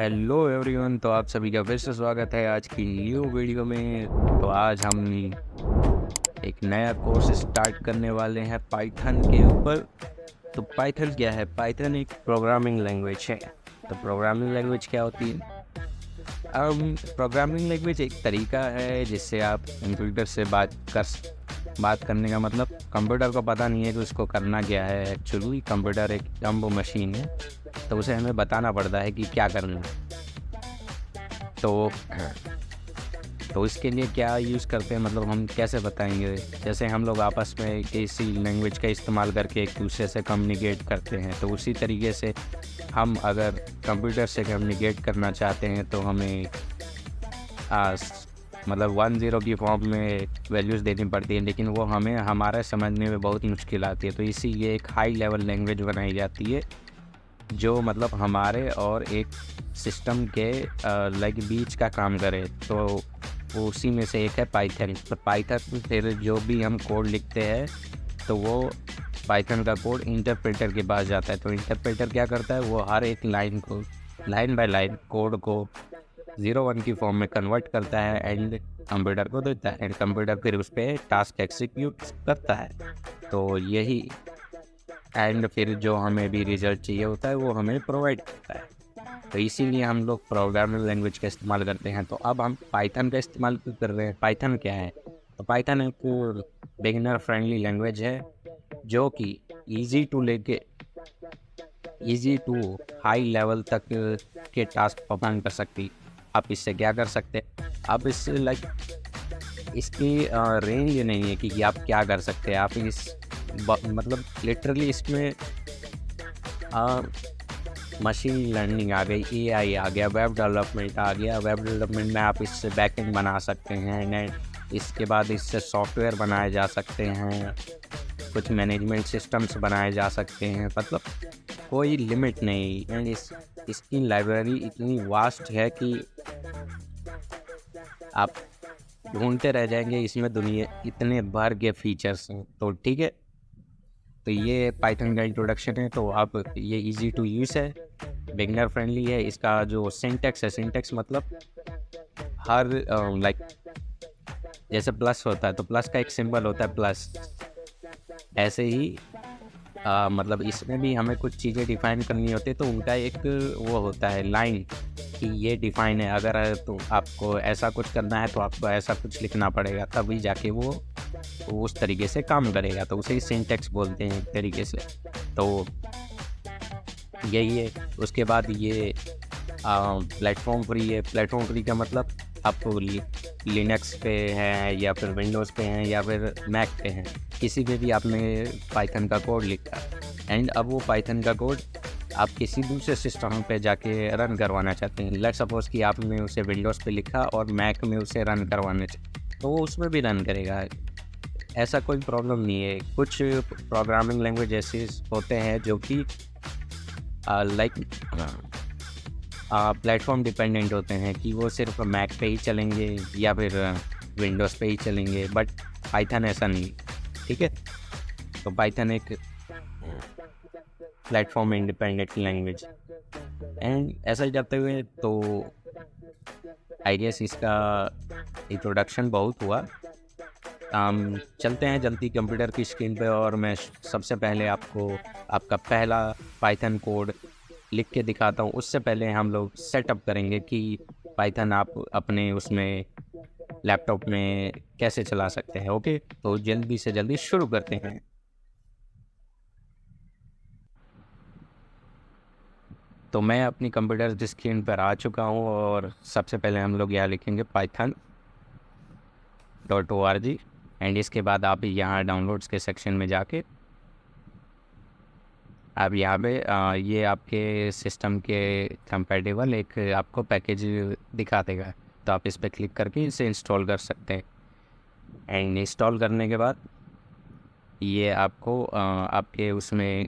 Hello everyone. तो आप सभी का फिर से स्वागत है आज की न्यू वीडियो में। तो आज हम एक नया कोर्स स्टार्ट करने वाले हैं पाइथन के ऊपर। तो पाइथन क्या है? पाइथन एक प्रोग्रामिंग लैंग्वेज है। तो प्रोग्रामिंग लैंग्वेज क्या होती है? प्रोग्रामिंग लैंग्वेज एक तरीका है जिससे आप कंप्यूटर से बात करने का मतलब कंप्यूटर को पता नहीं है कि उसको करना क्या है। एक्चुअली कंप्यूटर एक डम्ब मशीन है, तो उसे हमें बताना पड़ता है कि क्या करना है। तो तो इसके लिए क्या यूज़ करते हैं, मतलब हम कैसे बताएंगे? जैसे हम लोग आपस में किसी लैंग्वेज का इस्तेमाल करके एक दूसरे से कम्युनिकेट करते हैं, तो उसी तरीके से हम अगर कंप्यूटर से कम्युनिकेट करना चाहते हैं तो हमें मतलब 1-0 की फॉर्म में वैल्यूज़ देनी पड़ती है, लेकिन वो हमें हमारा समझने में बहुत मुश्किल आती है। तो इसीलिए एक हाई लेवल लैंग्वेज बनाई जाती है जो मतलब हमारे और एक सिस्टम के लाइक बीच का काम करे। तो वो उसी में से एक है पाइथन। तो पाइथन फिर जो भी हम कोड लिखते हैं तो वो पाइथन का कोड इंटरप्रेटर के पास जाता है। तो इंटरप्रेटर क्या करता है, वो हर एक लाइन को लाइन बाय लाइन कोड को 0-1 की फॉर्म में कन्वर्ट करता है एंड कंप्यूटर को देता है, एंड कंप्यूटर फिर उस पर टास्क एग्जीक्यूट करता है। तो यही एंड फिर जो हमें भी रिजल्ट चाहिए होता है वो हमें प्रोवाइड करता है। तो इसीलिए हम लोग प्रोग्रामिंग लैंग्वेज का इस्तेमाल करते हैं। तो अब हम पाइथन का इस्तेमाल क्यों कर रहे हैं? पाइथन क्या है? तो पाइथन एक बिगिनर फ्रेंडली लैंग्वेज है जो कि इजी टू हाई लेवल तक के टास्क परफॉर्म कर सकती। आप इससे क्या कर सकते हैं? आप इससे इसकी रेंज नहीं है कि आप क्या कर सकते हैं। आप मतलब लिटरली इसमें मशीन लर्निंग आ गई, एआई आ गया, वेब डेवलपमेंट आ गया। वेब डेवलपमेंट में आप इससे बैकएंड बना सकते हैं एंड इसके बाद इससे सॉफ्टवेयर बनाए जा सकते हैं, कुछ मैनेजमेंट सिस्टम्स बनाए जा सकते हैं। मतलब कोई लिमिट नहीं। एंड इसकी लाइब्रेरी इतनी वास्ट है कि आप ढूंढते रह जाएंगे। इसमें दुनिया इतने भर के फीचर्स हैं। तो ठीक है, तो ये पाइथन का इंट्रोडक्शन है। तो आप ये इजी टू यूज़ है, बिगनर फ्रेंडली है। इसका जो सिंटैक्स है, सिंटैक्स मतलब हर लाइक जैसे प्लस होता है तो प्लस का एक सिंबल होता है प्लस, ऐसे ही मतलब इसमें भी हमें कुछ चीज़ें डिफाइन करनी होती है। तो उनका एक वो होता है लाइन कि ये डिफाइन है। अगर तो आपको ऐसा कुछ करना है तो आपको ऐसा कुछ लिखना पड़ेगा, तभी जाके वो उस तरीके से काम करेगा। तो उसे सिंटैक्स बोलते हैं एक तरीके से। तो यही है। उसके बाद ये प्लेटफॉर्म फ्री है। प्लेटफॉर्म फ्री का मतलब आपको लिनक्स पे है या फिर विंडोज़ पे हैं या फिर मैक पे हैं, किसी पे भी आपने पाइथन का कोड लिखा एंड अब वो पाइथन का कोड आप किसी दूसरे सिस्टम पे जाके रन करवाना चाहते हैं। लेट्स सपोज कि आपने उसे विंडोज़ पे लिखा और मैक में उसे रन करवाना चाहते, तो वो उसमें भी रन करेगा। ऐसा कोई प्रॉब्लम नहीं है। कुछ प्रोग्रामिंग लैंग्वेज ऐसे होते हैं जो कि लाइक प्लेटफॉर्म डिपेंडेंट होते हैं कि वो सिर्फ मैक पे ही चलेंगे या फिर विंडोज़ पे ही चलेंगे, बट पाइथन ऐसा नहीं। ठीक है, तो पाइथन एक प्लेटफॉर्म इंडिपेंडेंट लैंग्वेज। एंड ऐसा जाते हुए तो आई गेस इसका इंट्रोडक्शन बहुत हुआ। चलते हैं जल्दी कंप्यूटर की स्क्रीन पे और मैं सबसे पहले आपको आपका पहला पाइथन कोड लिख के दिखाता हूँ। उससे पहले हम लोग सेटअप करेंगे कि पाइथन आप अपने उसमें लैपटॉप में कैसे चला सकते हैं। ओके, तो जल्दी से जल्दी शुरू करते हैं। तो मैं अपनी कंप्यूटर की स्क्रीन पर आ चुका हूँ और सबसे पहले हम लोग यहाँ लिखेंगे python.org एंड इसके बाद आप यहाँ डाउनलोड्स के सेक्शन में जाके अब यहाँ पे ये आपके सिस्टम के कंपैटिबल एक आपको पैकेज दिखा देगा। तो आप इस पर क्लिक करके इसे इंस्टॉल कर सकते हैं। एंड इंस्टॉल करने के बाद ये आपको आपके उसमें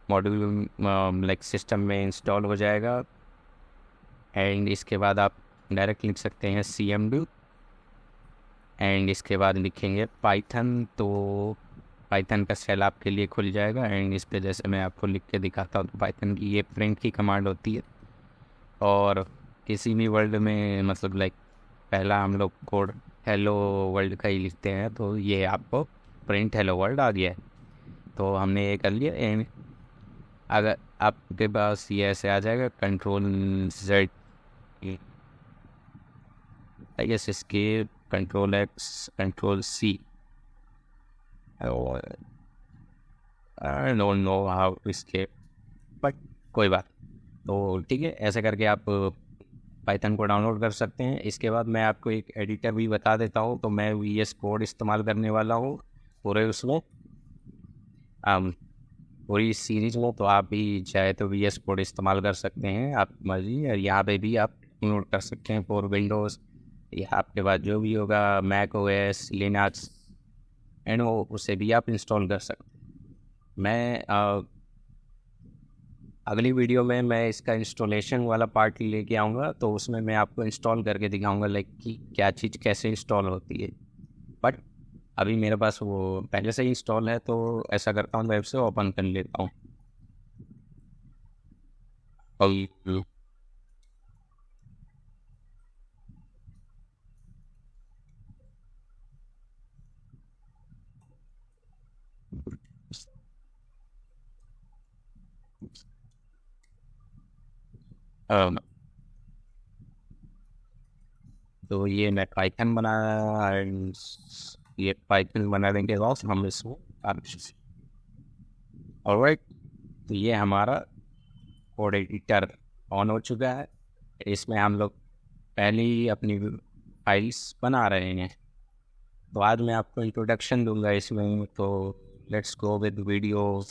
मॉड्यूल लाइक सिस्टम में इंस्टॉल हो जाएगा। एंड इसके बाद आप डायरेक्ट लिख सकते हैं cmd एंड इसके बाद लिखेंगे पाइथन। तो पाइथन का सेल आपके लिए खुल जाएगा एंड इस पे जैसे मैं आपको लिख के दिखाता हूँ, तो पाइथन की ये प्रिंट की कमांड होती है और किसी भी वर्ल्ड में मतलब लाइक पहला हम लोग कोड हेलो वर्ल्ड का ही लिखते हैं, तो ये आपको प्रिंट हेलो वर्ल्ड आ गया है। तो हमने ये कर लिया। एंड अगर आपके पास ये ऐसे आ जाएगा control Z, I guess escape, control X, control C, I don't know how to escape, but कोई बात। तो ठीक है, ऐसे करके आप पाइथन को डाउनलोड कर सकते हैं। इसके बाद मैं आपको एक एडिटर भी बता देता हूँ। तो मैं VS कोड इस्तेमाल करने वाला हूँ पूरे उसमें, पूरी सीरीज में। तो आप भी चाहे तो VS कोड इस्तेमाल कर सकते हैं, आप मर्जी। और यहाँ पे भी आप डाउनलोड कर सकते हैं फॉर विंडोज़, या आपके पास जो भी होगा मैक OS, लिनक्स एंड उसे भी आप इंस्टॉल कर सकते हैं। मैं अगली वीडियो में मैं इसका इंस्टॉलेशन वाला पार्ट लेके आऊँगा, तो उसमें मैं आपको इंस्टॉल करके दिखाऊंगा लाइक कि क्या चीज़ कैसे इंस्टॉल होती है। बट अभी मेरे पास वो पहले से ही इंस्टॉल है, तो ऐसा करता हूँ वेब से ओपन कर लेता हूँ। अम, तो ये मैं पाइथन बनाया, एंड ये पाइथन बनाने के बाद हम इसको ऑलराइट। तो ये हमारा कोड एडिटर ऑन हो चुका है। इसमें हम लोग पहले ही अपनी फाइल्स बना रहे हैं। तो आज मैं आपको इंट्रोडक्शन दूंगा इसमें। तो let's go with video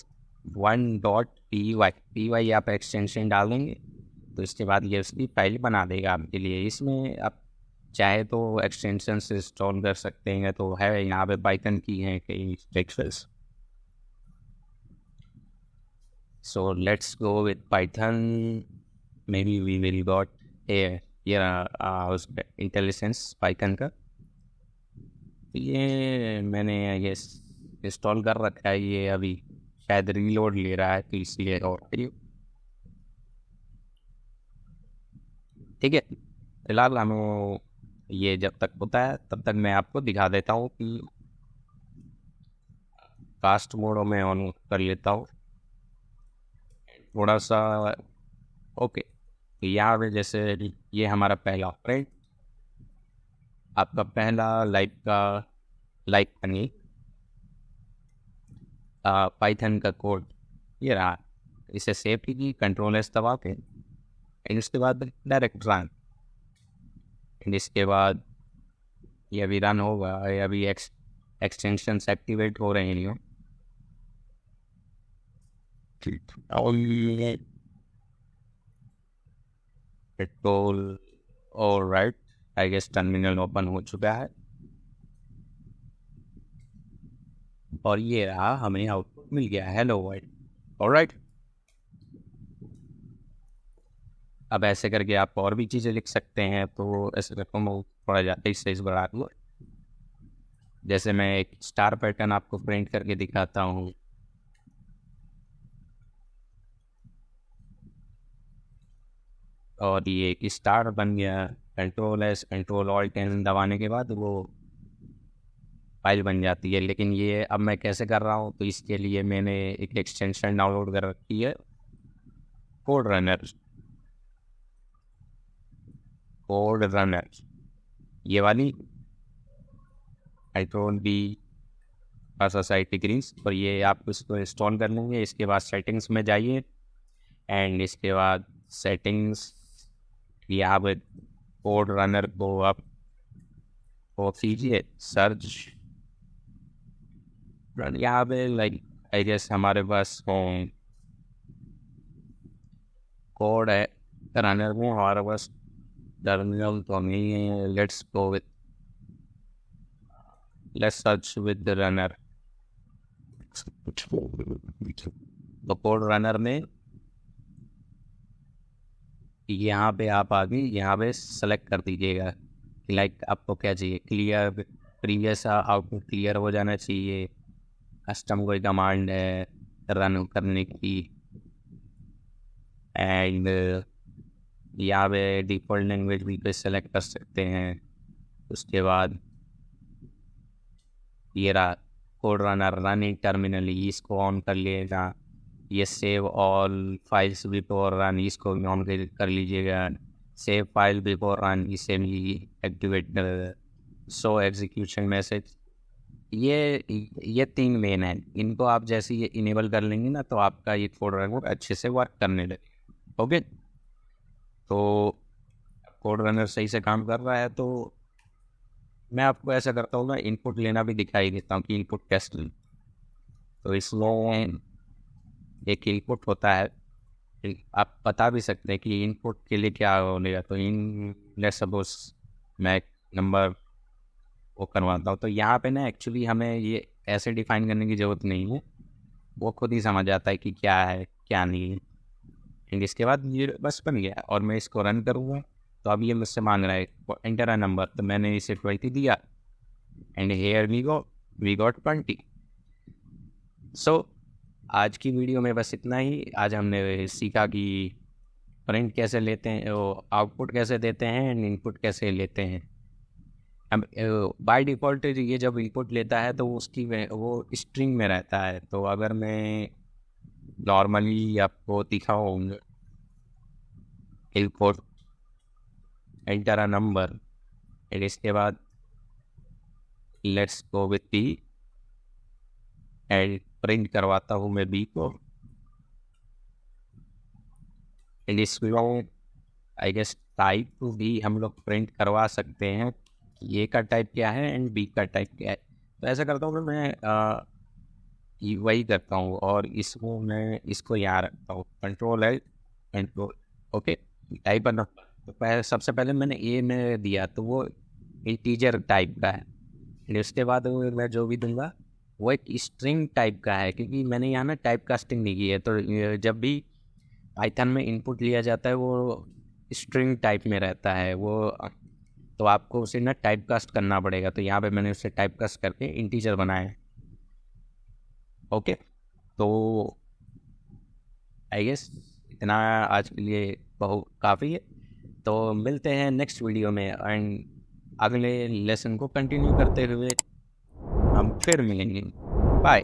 1.py आप एक्सटेंशन डालेंगे, तो इसके बाद ये उसकी फाइल बना देगा आपके लिए। इसमें आप चाहे तो एक्सटेंशन से इंस्टॉल कर सकते हैं। तो है यहाँ पे पाइथन की है कई fixes. So let's go with Python. Maybe we will got उसका इंटेलिजेंस पाइथन का। तो ये मैंने ये इंस्टॉल कर रखा है। ये अभी शायद रीलोड ले रहा है, तो इसलिए और ठीक है। फिलहाल हम ये जब तक होता है तब तक मैं आपको दिखा देता हूँ कि कास्ट मोड में ऑन कर लेता हूँ थोड़ा सा। ओके, तो यहाँ पे जैसे ये हमारा पहला फ्रेंड, आपका पहला लाइक बनी पाइथन का कोड ये रहा। इसे सेव कीजिए कंट्रोल एस दबा के, एंड उसके बाद डायरेक्ट रन। एंड इसके बाद ये अभी रन होगा, ये अभी एक्सटेंशंस एक्टिवेट हो रहे हैं। पेट्रोल और right, I guess terminal open हो चुका है, और ये रहा हमें आउटपुट मिल गया, हेलो वर्ल्ड। ऑलराइट, अब ऐसे करके आप और भी चीज़ें लिख सकते हैं। तो ऐसे करके मैं थोड़ा ज़्यादा ही साइज बढ़ा दूँ। जैसे मैं एक स्टार पैटर्न आपको प्रिंट करके दिखाता हूँ। और ये एक स्टार बन गया। Control S control alt N दबाने के बाद वो फाइल बन जाती है। लेकिन ये अब मैं कैसे कर रहा हूँ, तो इसके लिए मैंने एक एक्सटेंशन डाउनलोड कर रखी है, कोड रनर। कोड रनर ये वाली कंट्रोल बी साइड डिग्रीज, और ये आप उसको इंस्टॉल कर लेंगे। इसके बाद सेटिंग्स में जाइए, एंड इसके बाद सेटिंग्स यहाँ पे कोड रनर को आप वो कीजिए सर्च। यहाँ पे लाइक आई गेस हमारे पास कोड है रनर में, हमारे पास टर्मिनल तो नहीं है। Let's go with let's search with the runner. तो कोड रनर में यहाँ पे आप आगे यहाँ पे सेलेक्ट कर दीजिएगा कि लाइक आपको क्या चाहिए। क्लियर प्रीवियस आउटपुट क्लियर हो जाना चाहिए, कस्टम कोई कमांड है रन करने की, एंड यहाँ पे डिफ़ॉल्ट लैंग्वेज भी पे सेलेक्ट कर सकते हैं। उसके बाद ये रहा कोड रनर रनिंग टर्मिनली, इसको ऑन कर लेगा। ये save all files before run, इसको भी ऑन कर लीजिएगा। सेव फाइल बिफोर रन, इसे भी एक्टिवेट कर। शो एग्जीक्यूशन मैसेज, ये 3 मेन है। इनको आप जैसे ये इनेबल कर लेंगे ना तो आपका ये कोड रनर अच्छे से वर्क करने लगे। ओके, तो कोड रनर सही से काम कर रहा है तो मैं आपको ऐसा करता हूँ ना, इनपुट लेना भी दिखाई देता हूँ कि इनपुट कैसे लें। तो इसमें एक इनपुट होता है, आप बता भी सकते हैं कि इनपुट के लिए क्या होगा। तो लेट्स सपोज मैं एक नंबर वो करवाता हूँ, तो यहाँ पे ना एक्चुअली हमें ये ऐसे डिफाइन करने की ज़रूरत नहीं है, वो खुद ही समझ आता है कि क्या है क्या नहीं है। एंड इसके बाद ये बस बन गया और मैं इसको रन करूँगा। तो अब ये मुझसे मांग रहा है एंटर अ नंबर, तो मैंने इसे 20 दिया एंड हेयर वी गॉट 20। सो आज की वीडियो में बस इतना ही। आज हमने सीखा कि प्रिंट कैसे लेते हैं, वो आउटपुट कैसे देते हैं एंड इनपुट कैसे लेते हैं। अब बाय डिफ़ॉल्ट ये जब इनपुट लेता है तो उसकी वो स्ट्रिंग में रहता है। तो अगर मैं नॉर्मली आपको दिखाऊँ input enter a number and इसके बाद let's go with B and print करवाता हूँ मैं बी को। एंड इसमें आई गेस टाइप भी हम लोग प्रिंट करवा सकते हैं, ए का टाइप क्या है एंड बी का टाइप क्या है। तो ऐसा करता हूँ मैं वही करता हूँ और इसको मैं इसको यहाँ रखता हूँ, कंट्रोल है कंट्रोल। ओके, टाइप करना। तो सबसे पहले मैंने ए में दिया तो वो इंटीजर टाइप का है। फिर उसके बाद मैं जो भी दूंगा वो एक स्ट्रिंग टाइप का है, क्योंकि मैंने यहाँ ना टाइप कास्टिंग नहीं की है। तो जब भी पाइथन में इनपुट लिया जाता है वो स्ट्रिंग टाइप में रहता है वो, तो आपको उसे ना टाइप कास्ट करना पड़ेगा। तो यहाँ पे मैंने उसे टाइप कास्ट करके इंटीजर बनाया है। ओके, तो आई गेस इतना आज के लिए बहुत काफ़ी है। तो मिलते हैं नेक्स्ट वीडियो में एंड अगले लेसन को कंटिन्यू करते हुए हम फिर मिलेंगे। बाय।